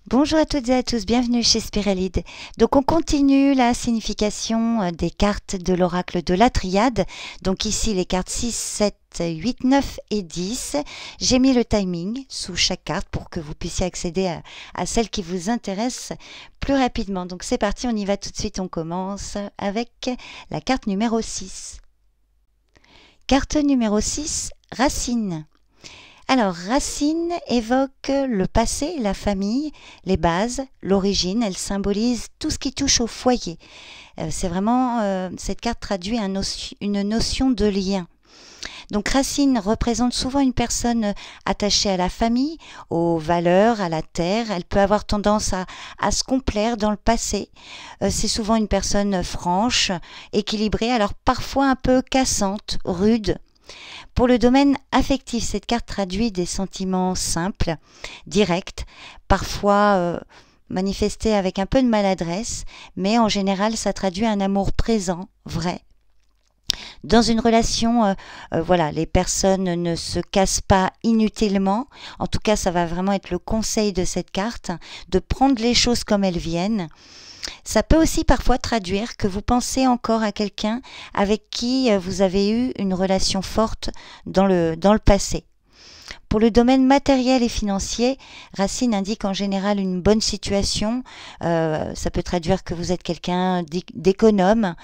Bonjour à toutes et à tous, bienvenue chez Spiralide. Donc on continue la signification des cartes de l'oracle de la triade. Donc ici les cartes 6, 7, 8, 9 et 10. J'ai mis le timing sous chaque carte pour que vous puissiez accéder à celle qui vous intéresse plus rapidement. Donc c'est parti, on y va tout de suite, on commence avec la carte numéro 6. Carte numéro 6, Racine. Alors, Racine évoque le passé, la famille, les bases, l'origine. Elle symbolise tout ce qui touche au foyer. C'est vraiment, cette carte traduit une notion de lien. Donc, Racine représente souvent une personne attachée à la famille, aux valeurs, à la terre. Elle peut avoir tendance à se complaire dans le passé. C'est souvent une personne franche, équilibrée, alors parfois un peu cassante, rude. Pour le domaine affectif, cette carte traduit des sentiments simples, directs, parfois manifestés avec un peu de maladresse, mais en général, ça traduit un amour présent, vrai. Dans une relation, voilà, les personnes ne se cassent pas inutilement. En tout cas, ça va vraiment être le conseil de cette carte, de prendre les choses comme elles viennent. Ça peut aussi parfois traduire que vous pensez encore à quelqu'un avec qui vous avez eu une relation forte dans le passé. Pour le domaine matériel et financier, Racine indique en général une bonne situation. Ça peut traduire que vous êtes quelqu'un d'économe.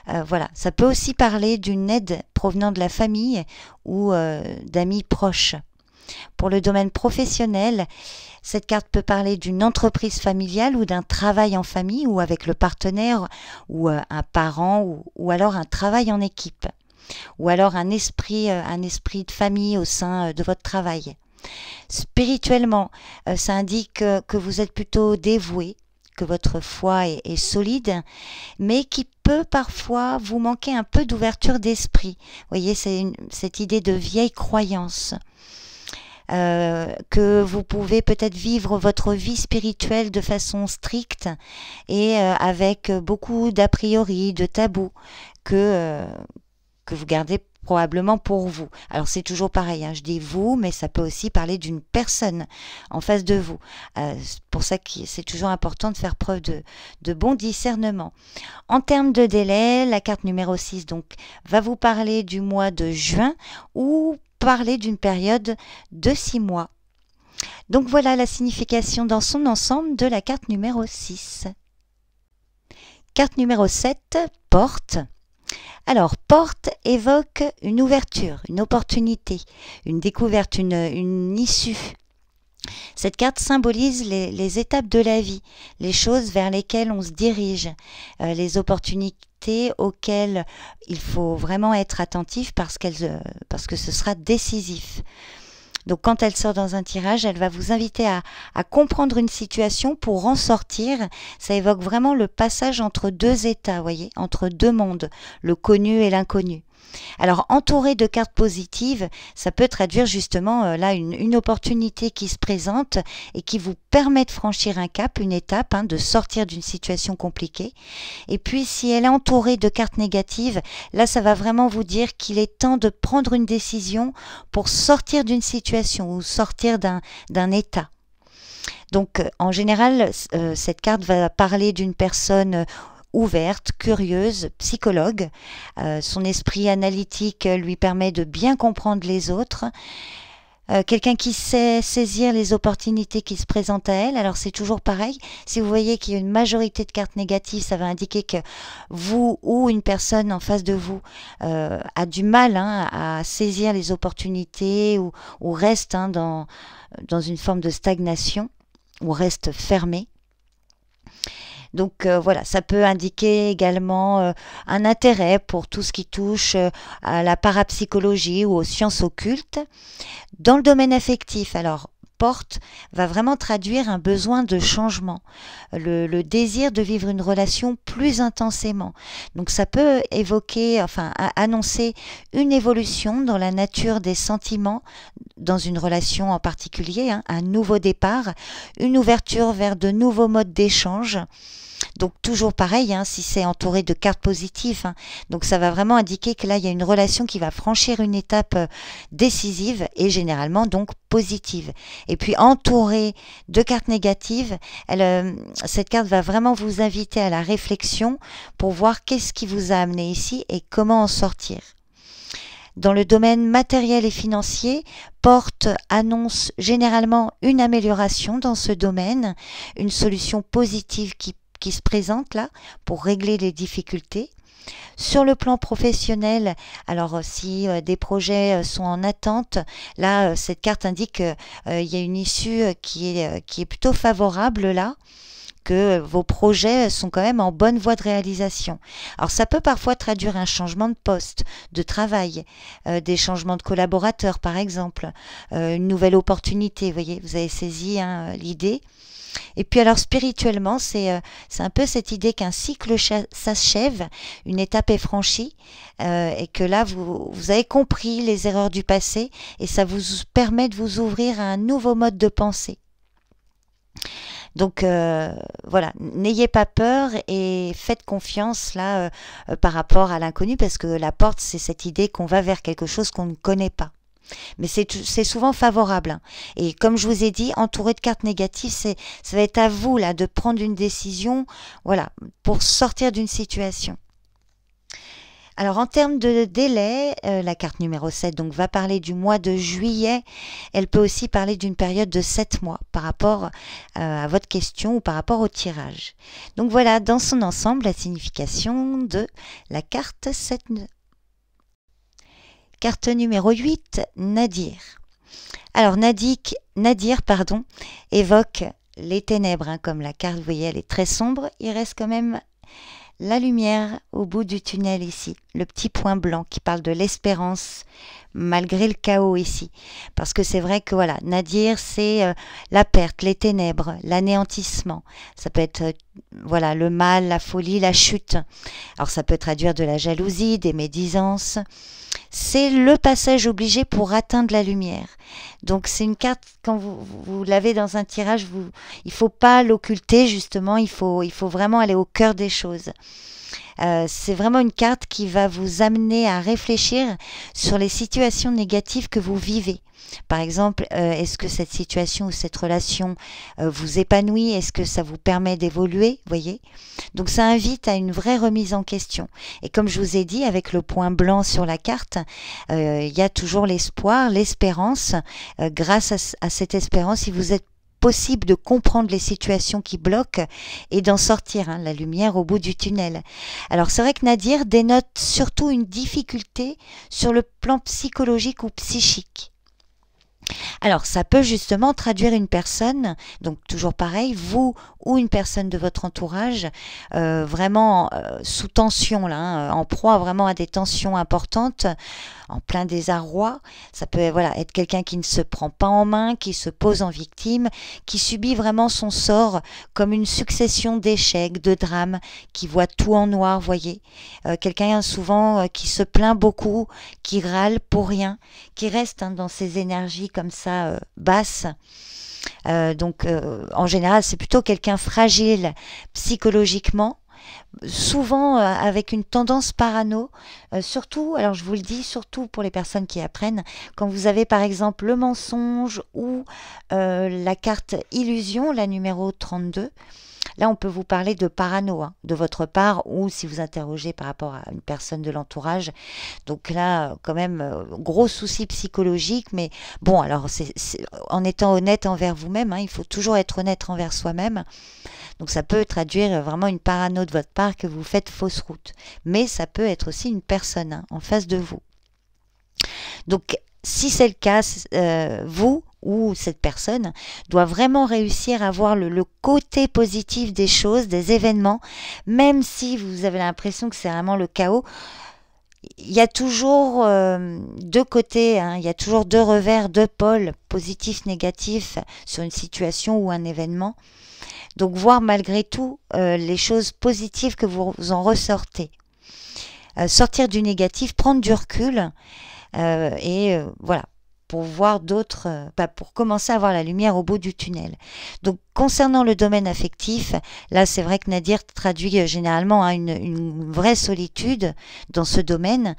Voilà. Ça peut aussi parler d'une aide provenant de la famille ou d'amis proches. Pour le domaine professionnel, cette carte peut parler d'une entreprise familiale ou d'un travail en famille ou avec le partenaire ou un parent ou alors un travail en équipe ou alors un esprit de famille au sein de votre travail. Spirituellement, ça indique que vous êtes plutôt dévoué, que votre foi est solide, mais qui peut parfois vous manquer un peu d'ouverture d'esprit. Vous voyez, c'est cette idée de vieille croyance. Que vous pouvez peut-être vivre votre vie spirituelle de façon stricte et avec beaucoup d'a priori, de tabous que vous gardez probablement pour vous. Alors c'est toujours pareil, hein, je dis vous, mais ça peut aussi parler d'une personne en face de vous. C'est pour ça que c'est toujours important de faire preuve de bon discernement. En termes de délai, la carte numéro 6 donc, va vous parler du mois de juin ou parler d'une période de 6 mois. Donc voilà la signification dans son ensemble de la carte numéro 6. Carte numéro 7, porte. Alors, porte évoque une ouverture, une opportunité, une découverte, une issue. Cette carte symbolise les étapes de la vie, les choses vers lesquelles on se dirige, les opportunités auxquelles il faut vraiment être attentif parce que ce sera décisif. Donc quand elle sort dans un tirage, elle va vous inviter à comprendre une situation pour en sortir. Ça évoque vraiment le passage entre deux états, voyez, entre deux mondes, le connu et l'inconnu. Alors entouré de cartes positives, ça peut traduire justement là une opportunité qui se présente et qui vous permet de franchir un cap, une étape, hein, de sortir d'une situation compliquée. Et puis si elle est entourée de cartes négatives, là ça va vraiment vous dire qu'il est temps de prendre une décision pour sortir d'une situation ou sortir d'un état. Donc en général, cette carte va parler d'une personne ouverte, curieuse, psychologue. Son esprit analytique lui permet de bien comprendre les autres. Quelqu'un qui sait saisir les opportunités qui se présentent à elle. Alors c'est toujours pareil. Si vous voyez qu'il y a une majorité de cartes négatives, ça va indiquer que vous ou une personne en face de vous a du mal à saisir les opportunités ou reste dans une forme de stagnation ou reste fermé. Donc voilà, ça peut indiquer également un intérêt pour tout ce qui touche à la parapsychologie ou aux sciences occultes. Dans le domaine affectif, alors, porte va vraiment traduire un besoin de changement, le désir de vivre une relation plus intensément. Donc ça peut évoquer, enfin annoncer une évolution dans la nature des sentiments dans une relation en particulier, hein, un nouveau départ, une ouverture vers de nouveaux modes d'échange. Donc toujours pareil, hein, si c'est entouré de cartes positives, hein, donc ça va vraiment indiquer que là il y a une relation qui va franchir une étape décisive et généralement donc positive. et puis entouré de cartes négatives, cette carte va vraiment vous inviter à la réflexion pour voir qu'est-ce qui vous a amené ici et comment en sortir. Dans le domaine matériel et financier, porte annonce généralement une amélioration dans ce domaine, une solution positive qui se présente là pour régler les difficultés. Sur le plan professionnel, alors si des projets sont en attente, là cette carte indique qu'il y a une issue qui est plutôt favorable là, que vos projets sont quand même en bonne voie de réalisation. Alors ça peut parfois traduire un changement de poste, de travail, des changements de collaborateurs par exemple, une nouvelle opportunité, vous voyez, vous avez saisi l'idée. Et puis alors spirituellement, c'est un peu cette idée qu'un cycle s'achève, une étape est franchie, et que là vous avez compris les erreurs du passé et ça vous permet de vous ouvrir à un nouveau mode de pensée. Donc voilà, n'ayez pas peur et faites confiance là par rapport à l'inconnu, parce que la porte, c'est cette idée qu'on va vers quelque chose qu'on ne connaît pas. Mais c'est souvent favorable, hein. Et comme je vous ai dit, entouré de cartes négatives, ça va être à vous là de prendre une décision, voilà, pour sortir d'une situation. Alors en termes de délai, la carte numéro 7 donc, va parler du mois de juillet. Elle peut aussi parler d'une période de 7 mois par rapport à votre question ou par rapport au tirage. Donc voilà, dans son ensemble, la signification de la carte 7. Carte numéro 8, Nadir. Alors Nadir, évoque les ténèbres, hein, comme la carte, vous voyez, elle est très sombre. Il reste quand même la lumière au bout du tunnel ici, le petit point blanc qui parle de l'espérance malgré le chaos ici. Parce que c'est vrai que voilà, Nadir, c'est la perte, les ténèbres, l'anéantissement. Ça peut être voilà, le mal, la folie, la chute. Alors ça peut traduire de la jalousie, des médisances. C'est le passage obligé pour atteindre la lumière. Donc c'est une carte, quand vous l'avez dans un tirage, il ne faut pas l'occulter justement, il faut vraiment aller au cœur des choses. C'est vraiment une carte qui va vous amener à réfléchir sur les situations négatives que vous vivez. Par exemple, est-ce que cette situation ou cette relation vous épanouit? Est-ce que ça vous permet d'évoluer? Voyez? Donc ça invite à une vraie remise en question. Et comme je vous ai dit, avec le point blanc sur la carte, il y a toujours l'espoir, l'espérance. Grâce à cette espérance, il vous est possible de comprendre les situations qui bloquent et d'en sortir, hein, la lumière au bout du tunnel. Alors c'est vrai que Nadir dénote surtout une difficulté sur le plan psychologique ou psychique. Alors, ça peut justement traduire une personne, donc toujours pareil, vous ou une personne de votre entourage, vraiment sous tension, là, hein, en proie vraiment à des tensions importantes, en plein désarroi. Ça peut voilà, être quelqu'un qui ne se prend pas en main, qui se pose en victime, qui subit vraiment son sort comme une succession d'échecs, de drames, qui voit tout en noir, voyez. Quelqu'un souvent qui se plaint beaucoup, qui râle pour rien, qui reste, hein, dans ses énergies comme ça basses. Donc en général c'est plutôt quelqu'un fragile psychologiquement, souvent avec une tendance parano, surtout, alors je vous le dis, surtout pour les personnes qui apprennent, quand vous avez par exemple le mensonge ou la carte illusion, la numéro 32. Là, on peut vous parler de parano, hein, de votre part, ou si vous interrogez par rapport à une personne de l'entourage. Donc là, quand même, gros souci psychologique, mais bon, alors, en étant honnête envers vous-même, hein, il faut toujours être honnête envers soi-même. Donc ça peut traduire vraiment une parano de votre part que vous faites fausse route. Mais ça peut être aussi une personne, hein, en face de vous. Donc, si c'est le cas, vous ou cette personne doit vraiment réussir à voir le côté positif des choses, des événements, même si vous avez l'impression que c'est vraiment le chaos. Il y a toujours deux côtés, hein, il y a toujours deux revers, deux pôles, positifs, négatifs, sur une situation ou un événement. Donc voir malgré tout les choses positives que vous en ressortez. Sortir du négatif, prendre du recul, et voilà. pour voir pour commencer à voir la lumière au bout du tunnel. Donc, concernant le domaine affectif, là, c'est vrai que Nadir traduit généralement une vraie solitude dans ce domaine.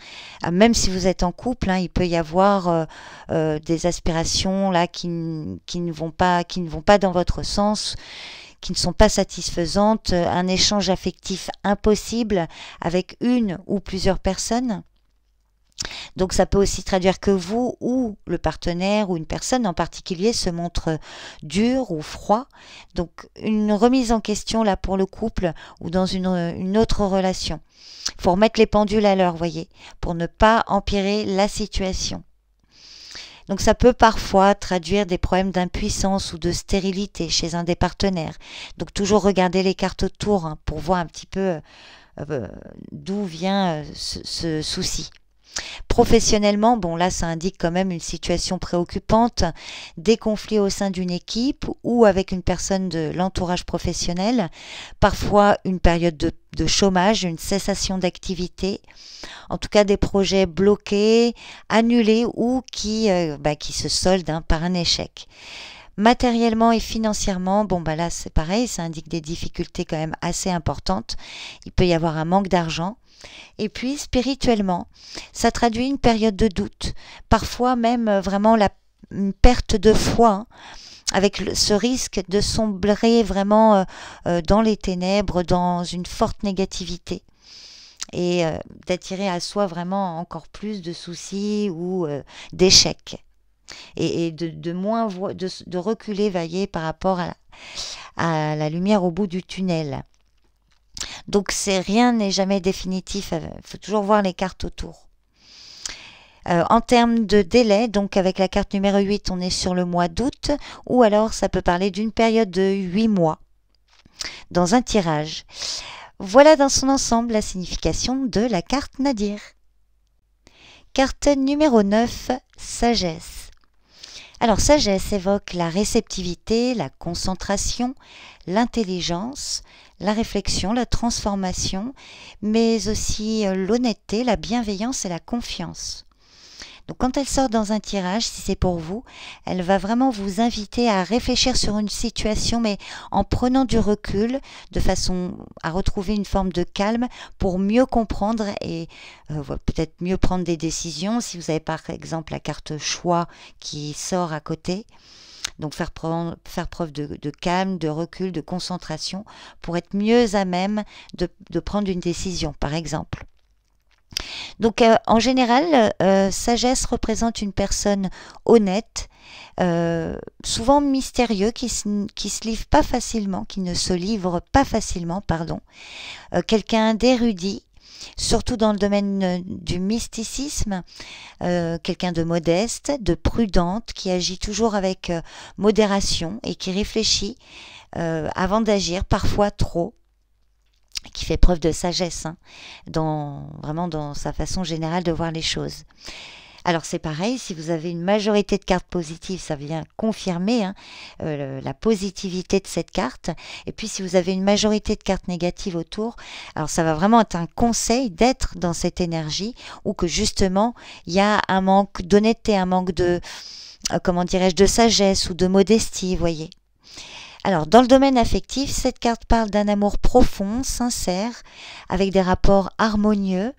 Même si vous êtes en couple, il peut y avoir des aspirations là qui ne vont pas dans votre sens, qui ne sont pas satisfaisantes, un échange affectif impossible avec une ou plusieurs personnes. Donc ça peut aussi traduire que vous ou le partenaire ou une personne en particulier se montre dur ou froid. Donc une remise en question là pour le couple ou dans une autre relation. Il faut remettre les pendules à l'heure, voyez, pour ne pas empirer la situation. Donc ça peut parfois traduire des problèmes d'impuissance ou de stérilité chez un des partenaires. Donc toujours regarder les cartes autour pour voir un petit peu d'où vient ce souci. Professionnellement, bon là ça indique quand même une situation préoccupante, des conflits au sein d'une équipe ou avec une personne de l'entourage professionnel, parfois une période de chômage, une cessation d'activité, en tout cas des projets bloqués, annulés ou qui se soldent par un échec. Matériellement et financièrement, bon là c'est pareil, ça indique des difficultés quand même assez importantes. Il peut y avoir un manque d'argent. Et puis spirituellement, ça traduit une période de doute, parfois même vraiment une perte de foi, avec ce risque de sombrer vraiment dans les ténèbres, dans une forte négativité et d'attirer à soi vraiment encore plus de soucis ou d'échecs et de reculer, voyez, par rapport à la lumière au bout du tunnel. Donc rien n'est jamais définitif, il faut toujours voir les cartes autour. En termes de délai, donc avec la carte numéro 8, on est sur le mois d'août, ou alors ça peut parler d'une période de 8 mois dans un tirage. Voilà dans son ensemble la signification de la carte Nadir. Carte numéro 9, sagesse. Alors sagesse évoque la réceptivité, la concentration, l'intelligence, la réflexion, la transformation, mais aussi l'honnêteté, la bienveillance et la confiance. Donc quand elle sort dans un tirage, si c'est pour vous, elle va vraiment vous inviter à réfléchir sur une situation, mais en prenant du recul, de façon à retrouver une forme de calme pour mieux comprendre et peut-être mieux prendre des décisions. Si vous avez par exemple la carte choix qui sort à côté, donc faire preuve de calme, de recul, de concentration pour être mieux à même de prendre une décision, par exemple. Donc en général, sagesse représente une personne honnête, souvent mystérieux, qui se livre pas facilement, qui ne se livre pas facilement, pardon. Quelqu'un d'érudit, surtout dans le domaine du mysticisme, quelqu'un de modeste, de prudente, qui agit toujours avec modération et qui réfléchit avant d'agir, parfois trop, qui fait preuve de sagesse, vraiment dans sa façon générale de voir les choses. Alors c'est pareil, si vous avez une majorité de cartes positives, ça vient confirmer la positivité de cette carte. Et puis si vous avez une majorité de cartes négatives autour, alors ça va vraiment être un conseil d'être dans cette énergie où que justement il y a un manque d'honnêteté, un manque de, de sagesse ou de modestie, vous voyez. Alors, dans le domaine affectif, cette carte parle d'un amour profond, sincère, avec des rapports harmonieux.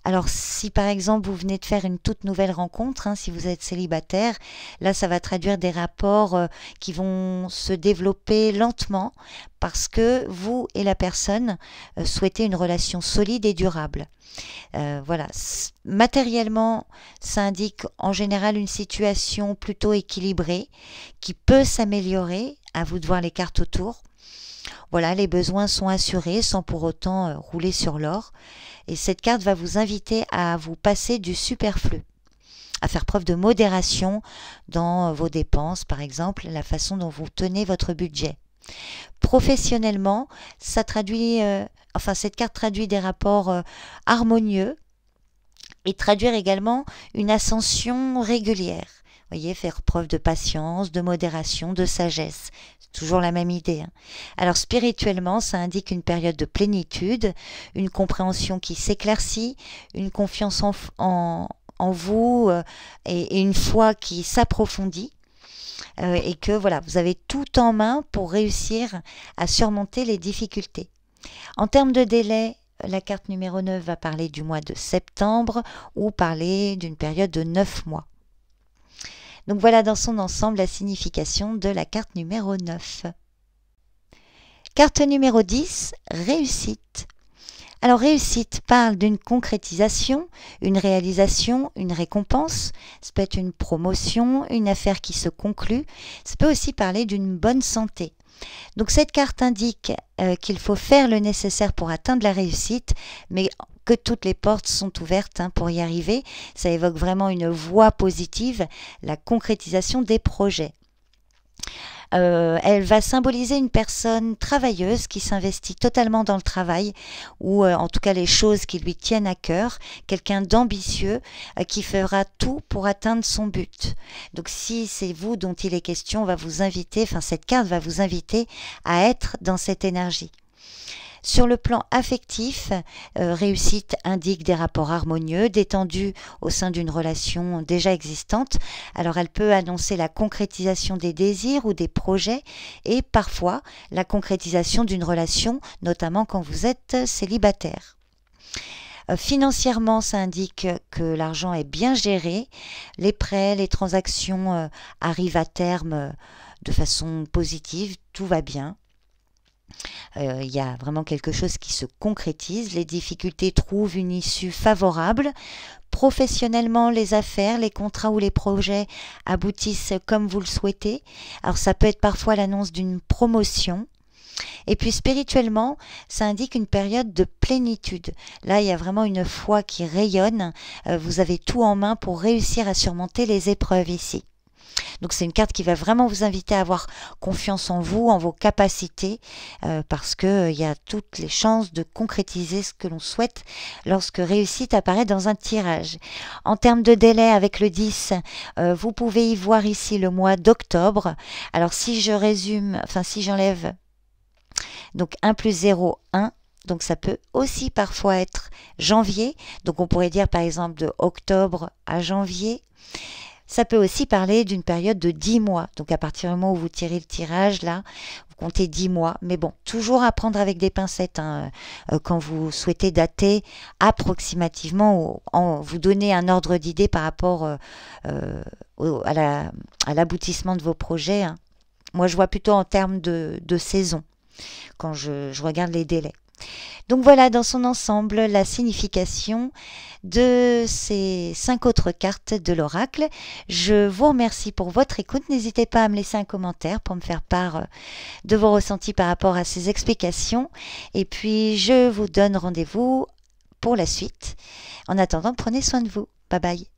Alors, si par exemple vous venez de faire une toute nouvelle rencontre, si vous êtes célibataire, là ça va traduire des rapports qui vont se développer lentement parce que vous et la personne souhaitez une relation solide et durable. Voilà. Matériellement, ça indique en général une situation plutôt équilibrée qui peut s'améliorer. À vous de voir les cartes autour. Voilà, les besoins sont assurés sans pour autant rouler sur l'or. Et cette carte va vous inviter à vous passer du superflu, à faire preuve de modération dans vos dépenses, par exemple, la façon dont vous tenez votre budget. Professionnellement, cette carte traduit des rapports harmonieux et traduire également une ascension régulière. Voyez, faire preuve de patience, de modération, de sagesse. C'est toujours la même idée. Alors spirituellement, ça indique une période de plénitude, une compréhension qui s'éclaircit, une confiance en vous et une foi qui s'approfondit. Et que voilà, vous avez tout en main pour réussir à surmonter les difficultés. En termes de délai, la carte numéro 9 va parler du mois de septembre ou parler d'une période de 9 mois. Donc voilà dans son ensemble la signification de la carte numéro 9. Carte numéro 10, réussite. Alors réussite parle d'une concrétisation, une réalisation, une récompense. Ça peut être une promotion, une affaire qui se conclut. Ça peut aussi parler d'une bonne santé. Donc cette carte indique qu'il faut faire le nécessaire pour atteindre la réussite, mais que toutes les portes sont ouvertes pour y arriver. Ça évoque vraiment une voie positive, la concrétisation des projets. Elle va symboliser une personne travailleuse qui s'investit totalement dans le travail ou en tout cas les choses qui lui tiennent à cœur, quelqu'un d'ambitieux qui fera tout pour atteindre son but. Donc si c'est vous dont il est question, on va vous inviter, enfin cette carte va vous inviter à être dans cette énergie. Sur le plan affectif, réussite indique des rapports harmonieux, détendus au sein d'une relation déjà existante. Alors elle peut annoncer la concrétisation des désirs ou des projets et parfois la concrétisation d'une relation, notamment quand vous êtes célibataire. Financièrement, ça indique que l'argent est bien géré, les prêts, les transactions arrivent à terme de façon positive, tout va bien. Il y a vraiment quelque chose qui se concrétise, les difficultés trouvent une issue favorable. Professionnellement, les affaires, les contrats ou les projets aboutissent comme vous le souhaitez. Alors ça peut être parfois l'annonce d'une promotion. Et puis spirituellement, ça indique une période de plénitude. Là, il y a vraiment une foi qui rayonne. Vous avez tout en main pour réussir à surmonter les épreuves ici. Donc c'est une carte qui va vraiment vous inviter à avoir confiance en vous, en vos capacités, parce qu'il y a toutes les chances de concrétiser ce que l'on souhaite lorsque réussite apparaît dans un tirage. En termes de délai avec le 10, vous pouvez y voir ici le mois d'octobre. Alors si je résume, enfin si j'enlève donc 1 plus 0, 1, donc ça peut aussi parfois être janvier, donc on pourrait dire par exemple de octobre à janvier. Ça peut aussi parler d'une période de 10 mois. Donc à partir du moment où vous tirez le tirage, là, vous comptez 10 mois. Mais bon, toujours à prendre avec des pincettes quand vous souhaitez dater approximativement ou vous donner un ordre d'idée par rapport à l'aboutissement de vos projets. Moi, je vois plutôt en termes de saison quand je regarde les délais. Donc voilà dans son ensemble la signification de ces 5 autres cartes de l'oracle. Je vous remercie pour votre écoute. N'hésitez pas à me laisser un commentaire pour me faire part de vos ressentis par rapport à ces explications. Et puis je vous donne rendez-vous pour la suite. En attendant, prenez soin de vous. Bye bye.